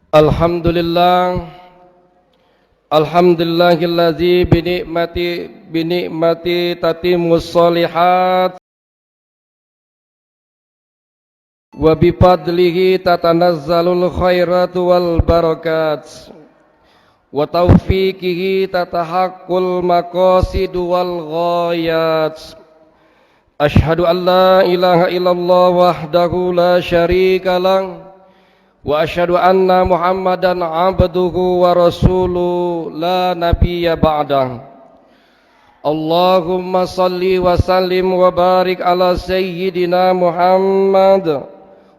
Alhamdulillah, alhamdulillahilladzi binikmati tatimmus sholihat wa bifadlihi tatanazzalul khairatu wal barakat wa taufiqihi tatahaqqul maqasidu wal ghayat. Ashhadu an la ilaha illallah wahdahu la syarika lah wa asyhadu anna Muhammadan abduhu wa rasuluhu la nabiyya ba'dah. Allahumma salli wa sallim wa barik ala sayyidina Muhammad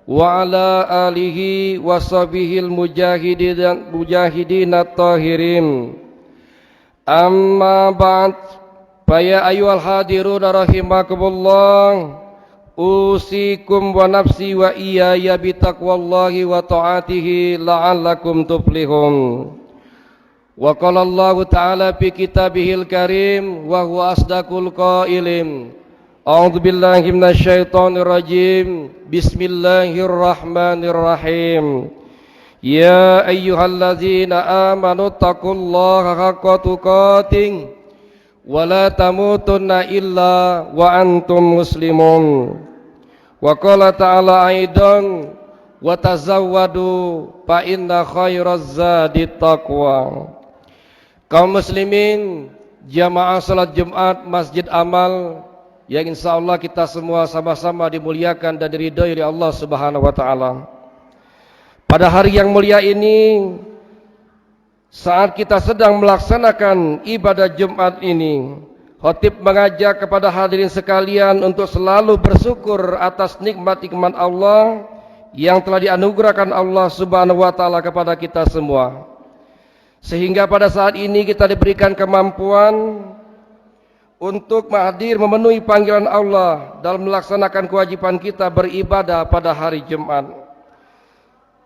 wa ala alihi wa sahbihil mujahidin at-tahirin. Amma ba'd, fa ya ayyuhal hadirun rahimakumullah, usikum wa nafsi wa iyaya bitaqwallahi wa ta'atihi la'allakum tuflihun. Wa qala Allah ta'ala fi kitabihil karim wa huwa asdaqul qailin. A'udzu billahi minasyaitonir rajim. Bismillahirrahmanirrahim. Ya ayyuhalladzina amanu taqullaha haqqa tuqatih wa la tamutunna illa wa antum muslimun. Wa qala ta'ala aidan wa tazawwadu fa inna khairaz zadi taqwa. Kaum muslimin jamaah salat Jumat Masjid Amal yang insyaallah kita semua sama-sama dimuliakan dan diridhai oleh Allah Subhanahu wa taala. Pada hari yang mulia ini, saat kita sedang melaksanakan ibadah Jumat ini, khatib mengajak kepada hadirin sekalian untuk selalu bersyukur atas nikmat-nikmat Allah yang telah dianugerahkan Allah Subhanahu wa taala kepada kita semua. Sehingga pada saat ini kita diberikan kemampuan untuk hadir memenuhi panggilan Allah dalam melaksanakan kewajiban kita beribadah pada hari Jumat.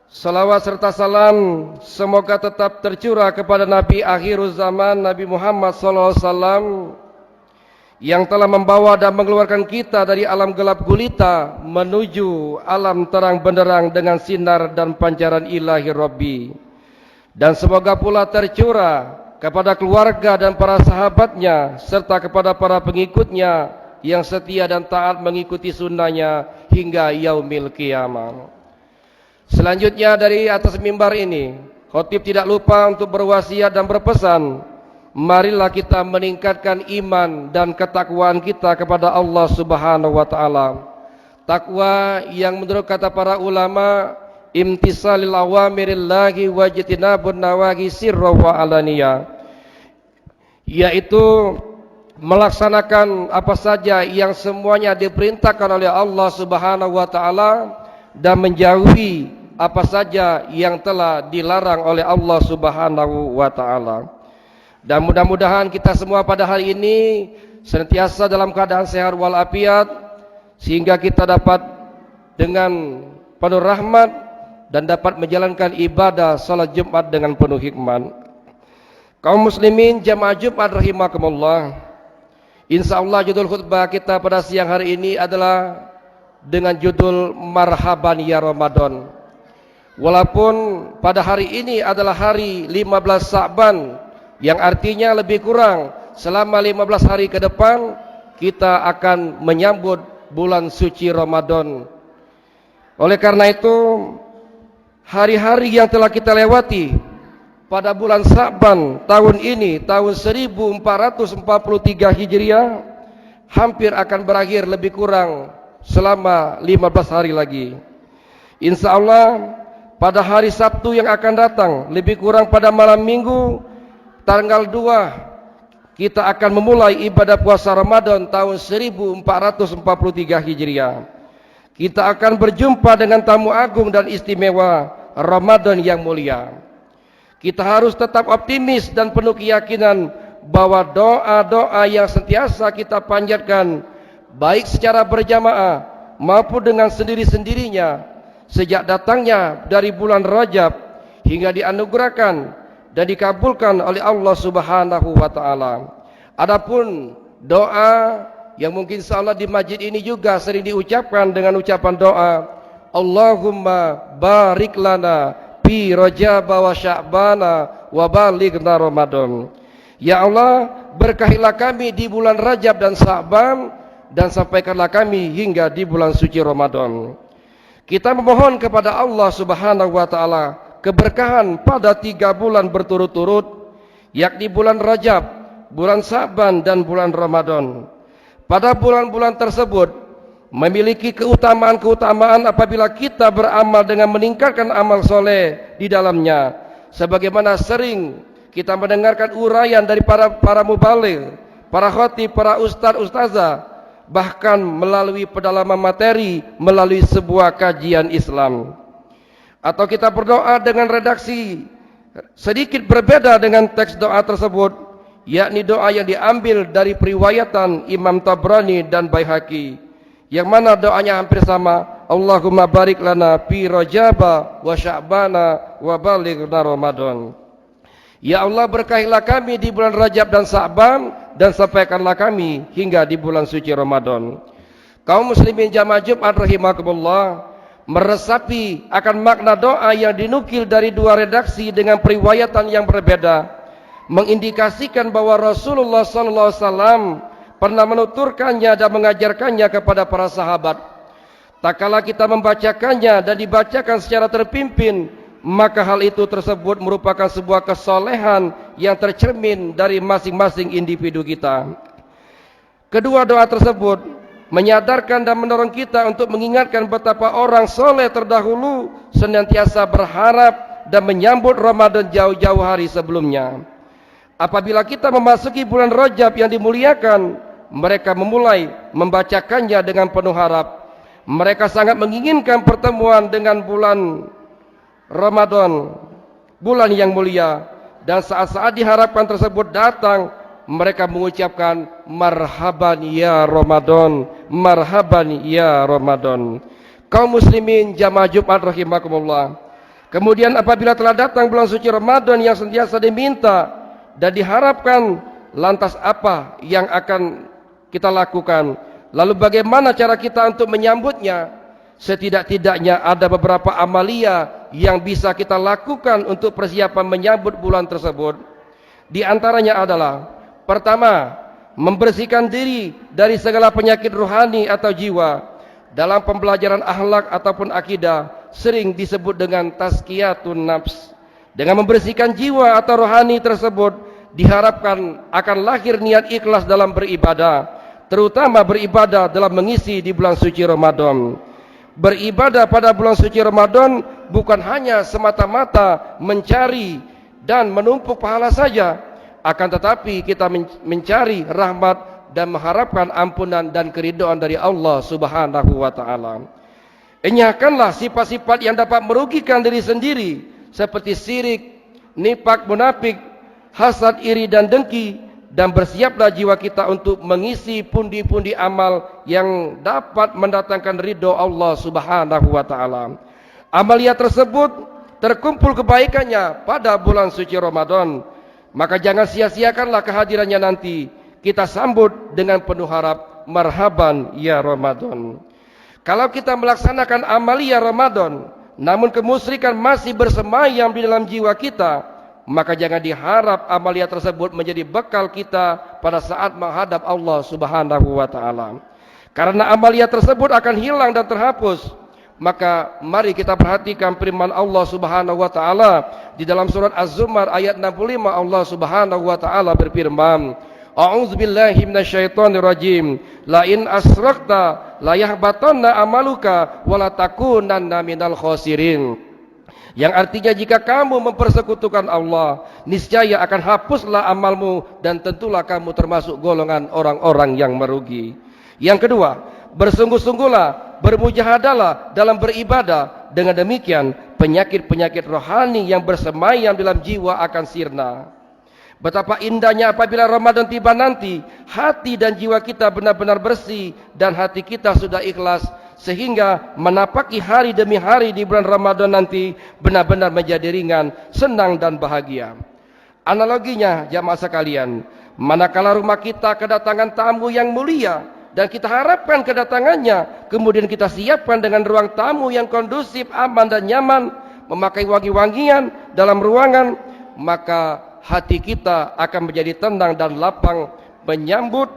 Salawat serta salam semoga tetap tercurah kepada Nabi akhirul zaman, Nabi Muhammad SAW, yang telah membawa dan mengeluarkan kita dari alam gelap gulita menuju alam terang benderang dengan sinar dan pancaran ilahi Rabbi. Dan semoga pula tercurah kepada keluarga dan para sahabatnya serta kepada para pengikutnya yang setia dan taat mengikuti sunnahnya hingga yaumil qiyamah. Selanjutnya dari atas mimbar ini, khatib tidak lupa untuk berwasiat dan berpesan, marilah kita meningkatkan iman dan ketakwaan kita kepada Allah Subhanahu wa taala. Takwa yang menurut kata para ulama, imtisalil awamirillahi wa jitinabun nawahi sirra wa alaniya, yaitu melaksanakan apa saja yang semuanya diperintahkan oleh Allah Subhanahu wa taala dan menjauhi apa saja yang telah dilarang oleh Allah Subhanahu wa taala. Dan mudah-mudahan kita semua pada hari ini senantiasa dalam keadaan sehat walafiat, sehingga kita dapat dengan penuh rahmat dan dapat menjalankan ibadah salat Jumat dengan penuh hikmat. Kaum muslimin jamaah Jumat rahimakumullah, insyaallah judul khutbah kita pada siang hari ini adalah dengan judul Marhaban ya Ramadan. Walaupun pada hari ini adalah hari 15 Sa'ban, yang artinya lebih kurang selama 15 hari ke depan kita akan menyambut bulan suci Ramadan. Oleh karena itu, hari-hari yang telah kita lewati pada bulan Sa'ban tahun ini, tahun 1443 Hijriah, hampir akan berakhir lebih kurang selama 15 hari lagi. Insya Allah pada hari Sabtu yang akan datang, lebih kurang pada malam Minggu tanggal 2, kita akan memulai ibadah puasa Ramadan tahun 1443 Hijriah. Kita akan berjumpa dengan tamu agung dan istimewa Ramadan yang mulia. Kita harus tetap optimis dan penuh keyakinan bahwa doa-doa yang sentiasa kita panjatkan, baik secara berjamaah maupun dengan sendiri-sendirinya, sejak datangnya dari bulan Rajab hingga dianugerahkan dan dikabulkan oleh Allah Subhanahu wa taala. Adapun doa yang mungkin insyaallah di masjid ini juga sering diucapkan dengan ucapan doa, Allahumma barik lana fi Rajab wa Sya'bana wa balighna Ramadan. Ya Allah, berkahilah kami di bulan Rajab dan Sya'ban, dan sampaikanlah kami hingga di bulan suci Ramadan. Kita memohon kepada Allah Subhanahu wa taala keberkahan pada 3 bulan berturut-turut, yakni bulan Rajab, bulan Sya'ban dan bulan Ramadan. Pada bulan-bulan tersebut memiliki keutamaan-keutamaan apabila kita beramal dengan meningkatkan amal soleh di dalamnya, sebagaimana sering kita mendengarkan uraian dari para mubaligh, para khatib, para ustaz-ustazah, bahkan melalui pendalaman materi melalui sebuah kajian Islam. Atau kita berdoa dengan redaksi sedikit berbeda dengan teks doa tersebut, yakni doa yang diambil dari periwayatan Imam Tabrani dan Baihaqi, yang mana doanya hampir sama. Allahumma barik lana fi Rajaba wa Sya'bana wa balighna Ramadan. Ya Allah, berkahilah kami di bulan Rajab dan Sya'ban, dan sampaikanlah kami hingga di bulan suci Ramadan. Kaum muslimin jamaah Jumat rahimakumullah, meresapi akan makna doa yang dinukil dari 2 redaksi dengan periwayatan yang berbeda, mengindikasikan bahwa Rasulullah SAW pernah menuturkannya dan mengajarkannya kepada para sahabat. Tak kala kita membacakannya dan dibacakan secara terpimpin, maka hal itu tersebut merupakan sebuah kesolehan yang tercermin dari masing-masing individu kita. Kedua doa tersebut menyadarkan dan mendorong kita untuk mengingatkan betapa orang soleh terdahulu senantiasa berharap dan menyambut Ramadan jauh-jauh hari sebelumnya. Apabila kita memasuki bulan Rajab yang dimuliakan, mereka memulai membacakannya dengan penuh harap. Mereka sangat menginginkan pertemuan dengan bulan Ramadan, bulan yang mulia, dan saat-saat diharapkan tersebut datang, mereka mengucapkan marhaban ya Ramadan, marhaban ya Ramadan. Kaum muslimin jamaah Jumat rahimakumullah, kemudian apabila telah datang bulan suci Ramadan yang sentiasa diminta dan diharapkan, lantas apa yang akan kita lakukan? Lalu bagaimana cara kita untuk menyambutnya? Setidak-tidaknya ada beberapa amalia yang bisa kita lakukan untuk persiapan menyambut bulan tersebut. Di antaranya adalah: pertama, membersihkan diri dari segala penyakit rohani atau jiwa. Dalam pembelajaran akhlak ataupun akidah sering disebut dengan tazkiyatun nafs. Dengan membersihkan jiwa atau rohani tersebut, diharapkan akan lahir niat ikhlas dalam beribadah, terutama beribadah dalam mengisi di bulan suci Ramadan. Beribadah pada bulan suci Ramadan bukan hanya semata-mata mencari dan menumpuk pahala saja, akan tetapi kita mencari rahmat dan mengharapkan ampunan dan keridhaan dari Allah Subhanahu wa taala. Enyahkanlah sifat-sifat yang dapat merugikan diri sendiri seperti syirik, nifak, munafik, hasad, iri dan dengki, dan bersiaplah jiwa kita untuk mengisi pundi-pundi amal yang dapat mendatangkan ridho Allah Subhanahu wa taala. Amalia tersebut terkumpul kebaikannya pada bulan suci Ramadan, maka jangan sia-siakanlah kehadirannya nanti. Kita sambut dengan penuh harap, marhaban ya Ramadan. Kalau kita melaksanakan amalia Ramadan, namun kemusyrikan masih bersemayam di dalam jiwa kita, maka jangan diharap amalia tersebut menjadi bekal kita pada saat menghadap Allah Subhanahu wa taala. Karena amalia tersebut akan hilang dan terhapus. Maka mari kita perhatikan firman Allah Subhanahu wa taala di dalam surat Az-Zumar ayat 65. Allah Subhanahu wa taala berfirman, A'udzubillahi minasyaitonirrajim. La in asrakta la yahbatanna amaluka wa la takunanna minal khasirin. Yang artinya jika kamu mempersekutukan Allah, niscaya akan hapuslah amalmu dan tentulah kamu termasuk golongan orang-orang yang merugi. Yang kedua, bersungguh-sungguhlah, bermujahadalah dalam beribadah. Dengan demikian, penyakit-penyakit rohani yang bersemayam dalam jiwa akan sirna. Betapa indahnya apabila Ramadan tiba nanti, hati dan jiwa kita benar-benar bersih dan hati kita sudah ikhlas, sehingga menapaki hari demi hari di bulan Ramadan nanti benar-benar menjadi ringan, senang dan bahagia. Analoginya jamaah sekalian, manakala rumah kita kedatangan tamu yang mulia dan kita harapkan kedatangannya, kemudian kita siapkan dengan ruang tamu yang kondusif, aman dan nyaman, memakai wangi-wangian dalam ruangan, maka hati kita akan menjadi tenang dan lapang menyambut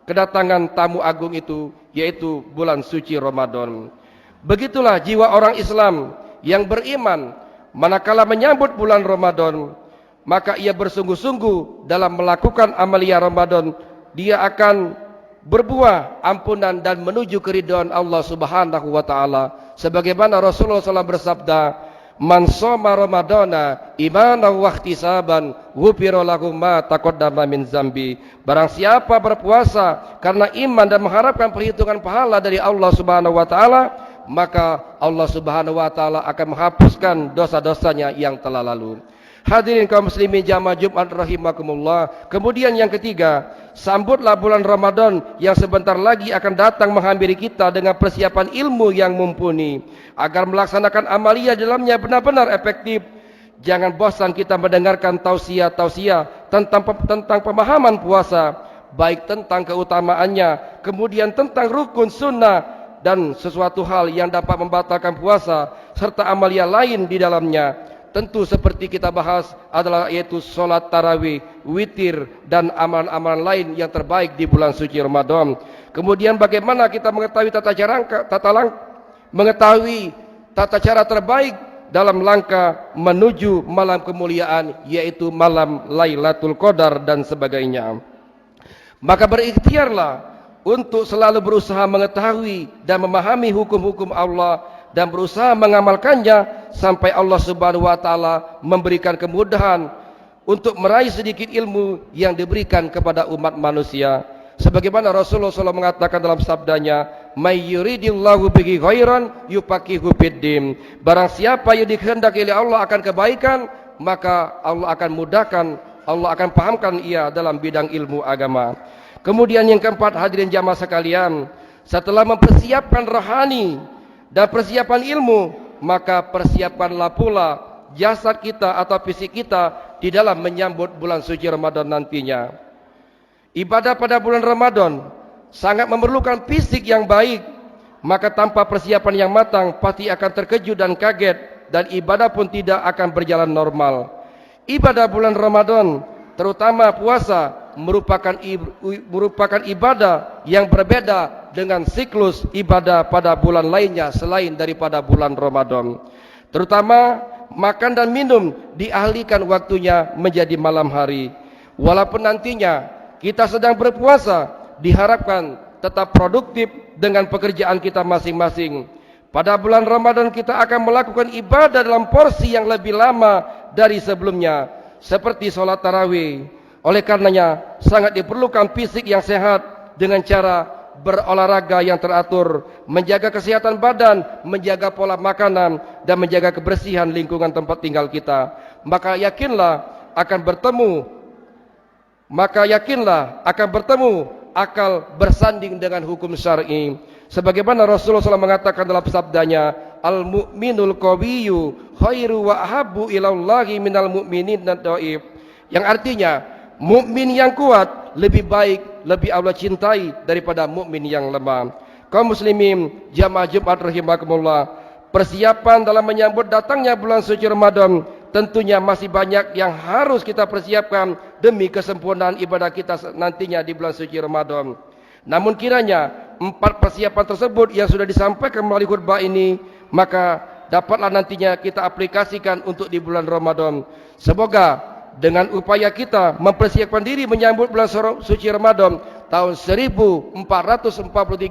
kedatangan tamu agung itu, yaitu bulan suci Ramadan. Begitulah jiwa orang Islam yang beriman, manakala menyambut bulan Ramadan, maka ia bersungguh-sungguh dalam melakukan amalia Ramadan. Dia akan berbuah ampunan dan menuju keridhaan Allah Subhanahu wa taala. Sebagaimana Rasulullah SAW bersabda, "Man shoma Ramadana imanan wa ihtisaban, ghufira lahu ma taqaddama min zambi." Barang siapa berpuasa karena iman dan mengharapkan perhitungan pahala dari Allah Subhanahu wa taala, maka Allah Subhanahu wa taala akan menghapuskan dosa-dosanya yang telah lalu. Hadirin kaum muslimin jamaah Jumat rahimakumullah. Kemudian yang ketiga, sambutlah bulan Ramadan yang sebentar lagi akan datang menghampiri kita dengan persiapan ilmu yang mumpuni agar melaksanakan amalia dalamnya benar-benar efektif. Jangan bosan kita mendengarkan tausiah-tausiah tentang pemahaman puasa, baik tentang keutamaannya, kemudian tentang rukun sunnah dan sesuatu hal yang dapat membatalkan puasa serta amalia lain di dalamnya. Tentu seperti kita bahas adalah yaitu solat tarawih, witir dan amalan-amalan lain yang terbaik di bulan suci Ramadan. Kemudian bagaimana kita mengetahui tata cara terbaik dalam langkah menuju malam kemuliaan, yaitu malam Lailatul Qadar dan sebagainya. Maka berikhtiarlah untuk selalu berusaha mengetahui dan memahami hukum-hukum Allah dan berusaha mengamalkannya sampai Allah Subhanahu wa taala memberikan kemudahan untuk meraih sedikit ilmu yang diberikan kepada umat manusia. Sebagaimana Rasulullah SAW mengatakan dalam sabdanya, "May yuridillahu bihi khairan yufaqihu fiddin." Barang siapa yang dikehendaki oleh Allah akan kebaikan, maka Allah akan mudahkan, Allah akan pahamkan ia dalam bidang ilmu agama. Kemudian yang keempat, hadirin jamaah sekalian, setelah mempersiapkan rohani dan persiapan ilmu, maka persiapanlah pula jasad kita atau fisik kita di dalam menyambut bulan suci Ramadan nantinya. Ibadah pada bulan Ramadan sangat memerlukan fisik yang baik, maka tanpa persiapan yang matang pasti akan terkejut dan kaget, dan ibadah pun tidak akan berjalan normal. Ibadah bulan Ramadan, terutama puasa, merupakan ibadah yang berbeda dengan siklus ibadah pada bulan lainnya selain daripada bulan Ramadan. Terutama makan dan minum dialihkan waktunya menjadi malam hari. Walaupun nantinya kita sedang berpuasa, diharapkan tetap produktif dengan pekerjaan kita masing-masing. Pada bulan Ramadan kita akan melakukan ibadah dalam porsi yang lebih lama dari sebelumnya, seperti sholat tarawih. Oleh karenanya sangat diperlukan fisik yang sehat dengan cara berolahraga yang teratur, menjaga kesehatan badan, menjaga pola makanan, dan menjaga kebersihan lingkungan tempat tinggal kita. Maka yakinlah akan bertemu akal bersanding dengan hukum syar'i. Sebagaimana Rasulullah SAW mengatakan dalam sabdanya, "Al-mu'minul qawiyyu khairu wa ahabbu ilallahi minal mu'minin ad-dhaif." Yang artinya, mukmin yang kuat lebih baik, lebih Allah cintai daripada mukmin yang lemah. Kaum muslimin jamaah Jumat rahimakumullah, persiapan dalam menyambut datangnya bulan suci Ramadan tentunya masih banyak yang harus kita persiapkan demi kesempurnaan ibadah kita nantinya di bulan suci Ramadan. Namun kiranya 4 persiapan tersebut yang sudah disampaikan melalui khutbah ini, maka dapatlah nantinya kita aplikasikan untuk di bulan Ramadan. Semoga dengan upaya kita mempersiapkan diri menyambut bulan suci Ramadan tahun 1443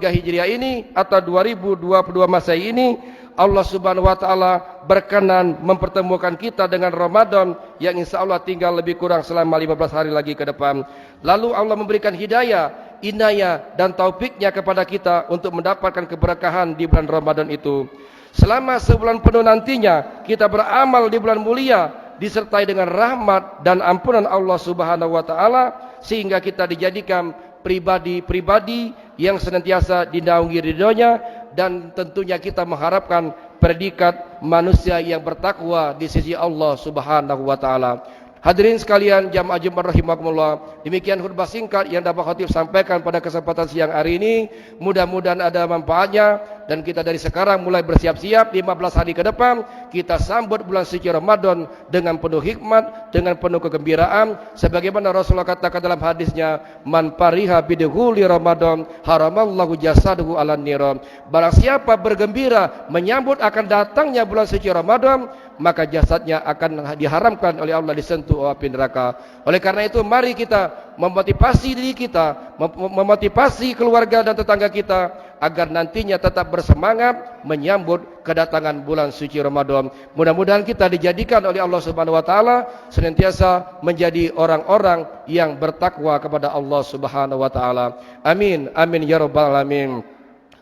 Hijriah ini atau 2022 Masehi ini, Allah Subhanahu wa taala berkenan mempertemukan kita dengan Ramadan yang insyaallah tinggal lebih kurang selama 15 hari lagi ke depan. Lalu Allah memberikan hidayah, inayah dan taufiknya kepada kita untuk mendapatkan keberkahan di bulan Ramadan itu. Selama sebulan penuh nantinya kita beramal di bulan mulia disertai dengan rahmat dan ampunan Allah Subhanahu wa taala, sehingga kita dijadikan pribadi-pribadi yang senantiasa dinaungi ridhonya, dan tentunya kita mengharapkan predikat manusia yang bertakwa di sisi Allah Subhanahu wa taala. Hadirin sekalian jamaah Jumat rahimakumullah, demikian khutbah singkat yang dapat khatib sampaikan pada kesempatan siang hari ini. Mudah-mudahan ada manfaatnya dan kita dari sekarang mulai bersiap-siap 15 hari ke depan kita sambut bulan suci Ramadan dengan penuh hikmat, dengan penuh kegembiraan, sebagaimana Rasulullah katakan dalam hadisnya, man fariha bidukhuli Ramadan haramallahu jasaduhu 'alan niram. Barang siapa bergembira menyambut akan datangnya bulan suci Ramadan, maka jasadnya akan diharamkan oleh Allah disentuh api neraka. Oleh karena itu mari kita memotivasi diri kita, memotivasi keluarga dan tetangga kita agar nantinya tetap bersemangat menyambut kedatangan bulan suci Ramadan. Mudah-mudahan kita dijadikan oleh Allah Subhanahu wa taala senantiasa menjadi orang-orang yang bertakwa kepada Allah Subhanahu wa taala. Amin. Amin ya rabbal alamin.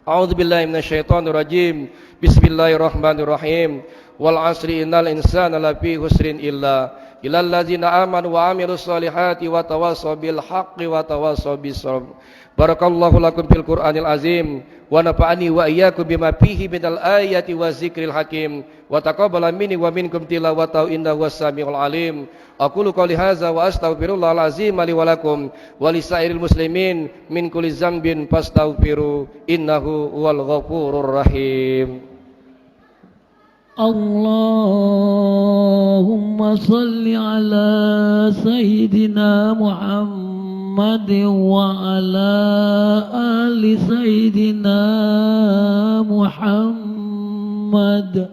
A'udzubillahi minasyaitonirrajim. Bismillahirrahmanirrahim. Wal 'asri innal insana lafi khusrin illa ladzina amanu wa 'amilus solihati wa tawassaw bil haqqi wa tawassaw bis sabr. Barakallahu lakum fil Qur'anil azim wa nafa'ani wa iyyakum bima fihi minal ayati wa zikril hakim wa taqabbala minni wa minkum tilawatahu innahu was-sami'ul alim. Aqulu qouli hadza wa astaghfirullahal azim li wa lakum wa lisairil muslimin min kulli dzambin fastaghfiru innahu huwal ghafurur rahim. Allahumma salli ala Sayyidina Muhammad wa ala ali Sayyidina Muhammad.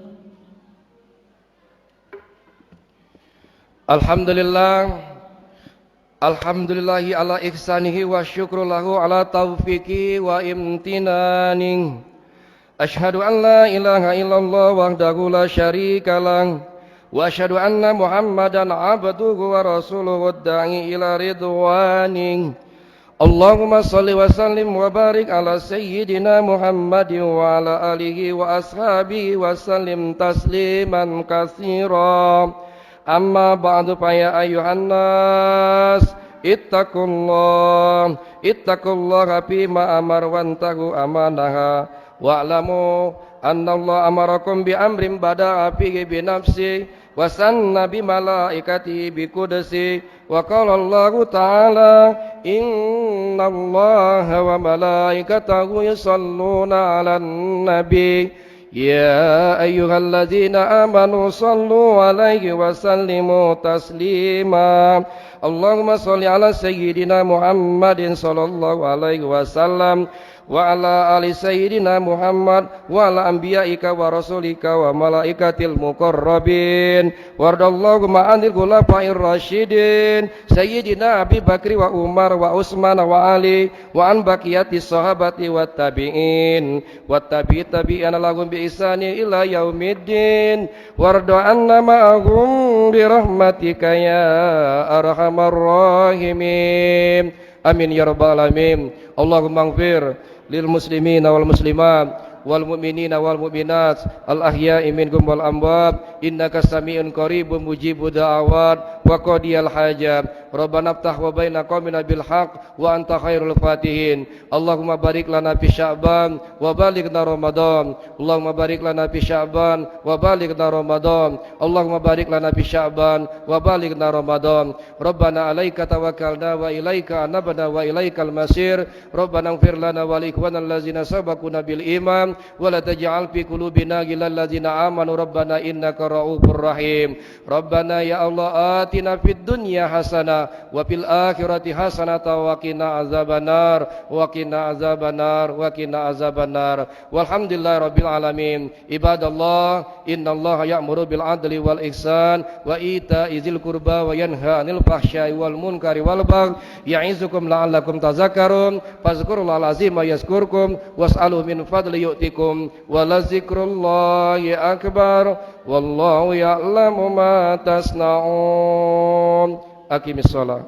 Alhamdulillahi ala ihsanihi wa syukru lahu ala taufiqi wa imtinanih. Asyhadu an la ilaha illallah wahdahu la syarika lah wa asyhadu anna Muhammadan abduhu wa rasuluhu ad-da'i ila ridwanih. Allahumma salli wa sallim wa barik ala sayyidina Muhammadin wa ala alihi wa ashabihi wa sallim tasliman katsira. Amma ba'du fa ya ayyuhan nas ittaqullaha fima amar wantahu amanaha wa'lamu anna Allah amarakum bi amrin bada'a fihi bi nafsi wa sanna bi malaikati bi qudsi wa qala Allah ta'ala inna Allah wa malaikatahu yusalluna 'alan nabi ya ayyuhalladzina amanu sallu 'alaihi wa sallimu taslima. Allahumma shalli ala sayyidina Muhammadin sallallahu alaihi wasallam wa ala ali sayyidina Muhammad wa ala anbiya'ika wa rasulika wa malaikatil muqarrabin wardallahu ma'anil khulafa'ir rasyidin sayyidina Abi Bakri wa Umar wa Utsman wa Ali wa an baqiyatis sahabati wat tabi'in wat tabi'ina lahum bi ihsani ila yaumiddin warda anna ma'ahum bi rahmatika ya arhamar rahimin. Amin ya rabbal alamin. Allahumma ighfir lil muslimina wal muslimat wal mu'minina wal mu'minat al ahya'i minhum wal amwat innaka sami'un qaribun mujibud da'awat wa qadiyal hajat. Rabbana iftah wa baina qaumina bil haqq wa anta khairul fatihin. Allahumma barik lana fi Sya'ban wa balighna Ramadan. Allahumma barik lana fi Sya'ban wa balighna Ramadan. Allahumma barik lana fi Sya'ban wa balighna Ramadan. Rabbana 'alaika tawakkalna wa ilaika anabna wa ilaikal masir. Rabbana ighfir lana wa li ikhwanil ladzina sabaquna bil iman wa la taj'al fi qulubina ghillal ladzina amanu rabbana innaka ra'ufur rahim. Rabbana ya Allah atina fid dunya hasanah wa fil akhirati hasanatan wa qina azabannar wa qina azabannar wa qina azabannar. Walhamdulillahi rabbil alamin. Ibadallah innallaha ya'muru bil adli wal ihsan wa ita'i dzil qurba wa yanha 'anil fahsya'i wal munkari wal baghi ya'izukum la'allakum tadhakkarun. Fazkurullahal azim yazkurkum was'alu min fadli yu'tikum wa la dzikrullahi akbar wallahu ya'lamu ma tasna'un. Aqimis shalah.